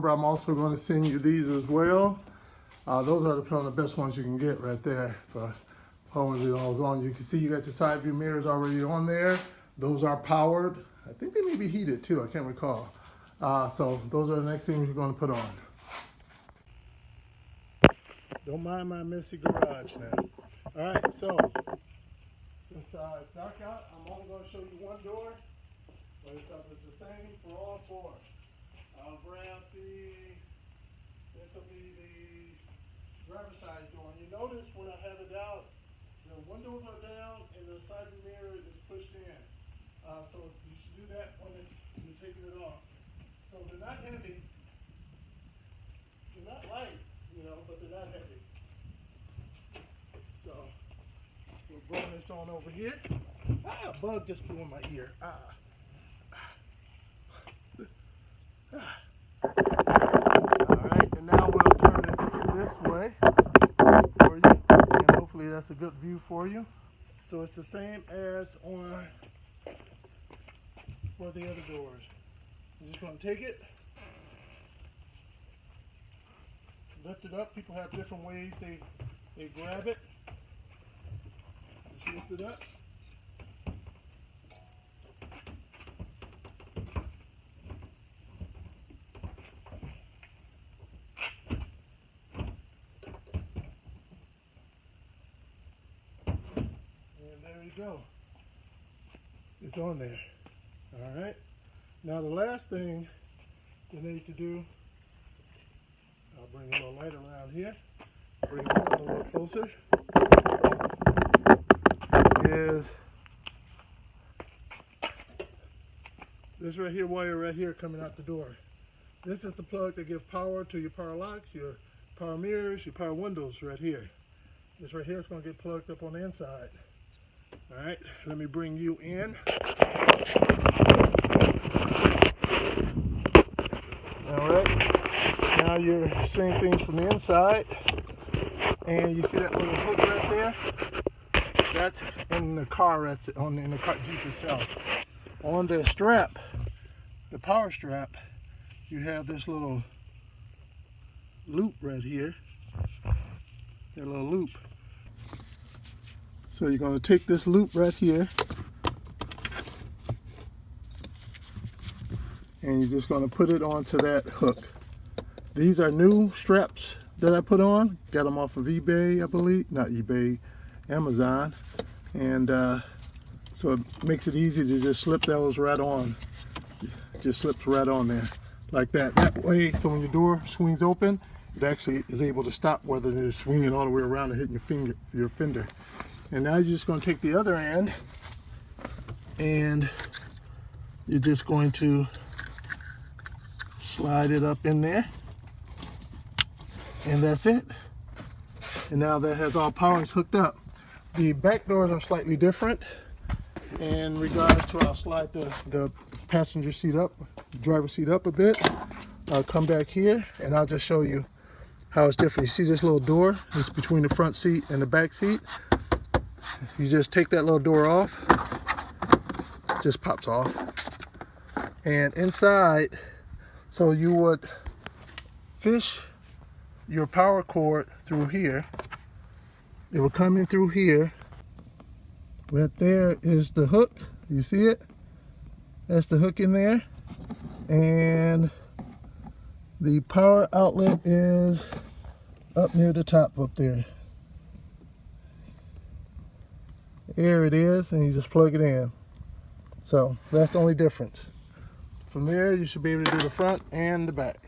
remember, I'm also going to send you these as well. Those are probably the best ones you can get right there for holding those on. You can see you got your side view mirrors already on there. Those are powered. I think they may be heated too, I can't recall. So those are the next things you're going to put on. Don't mind my messy garage now. All right, so since it's dark out, I'm only going to show you one door, but it's the same for all four. I'll grab this will be the driver's side door. And you notice when I have it out, the windows are down and the side mirror is pushed in. So you should do that when you're taking it off. So they're not heavy, they're not light, but they're not heavy. So we'll bring this on over here. A bug just flew in my ear. Alright, and now we'll turn it this way for you, and hopefully that's a good view for you. So it's the same as for the other doors. I'm just going to take it, lift it up. People have different ways they grab it. Just lift it up. And there you go. It's on there. All right. Now the last thing you need to do, I'll bring a little light around here, bring it a little closer, is this right here, wire right here coming out the door. This is the plug that gives power to your power locks, your power mirrors, your power windows right here. This right here is going to get plugged up on the inside. All right, let me bring you in. Alright, now you're seeing things from the inside, and you see that little hook right there? That's in the car, in the car Jeep itself. On the strap, the power strap, you have this little loop right here, that little loop. So you're going to take this loop right here, and you're just going to put it onto that hook. These are new straps that I put on. Got them off of eBay, I believe. Not eBay, Amazon. And so it makes it easy to just slip those right on. It just slips right on there, like that. That way, so when your door swings open, it actually is able to stop whether it's swinging all the way around and hitting your fender. And now you're just going to take the other end, and you're just going to slide it up in there, and that's it. And now that has all powers hooked up. The back doors are slightly different in regards to, I'll slide the passenger seat up, the driver's seat up a bit. I'll come back here and I'll just show you how it's different. You see this little door? It's between the front seat and the back seat. You just take that little door off, it just pops off. And inside, so you would fish your power cord through here. It will come in through here. Right there is the hook. You see it? That's the hook in there. And the power outlet is up near the top up there. There it is, and you just plug it in. So that's the only difference. From there, you should be able to do the front and the back.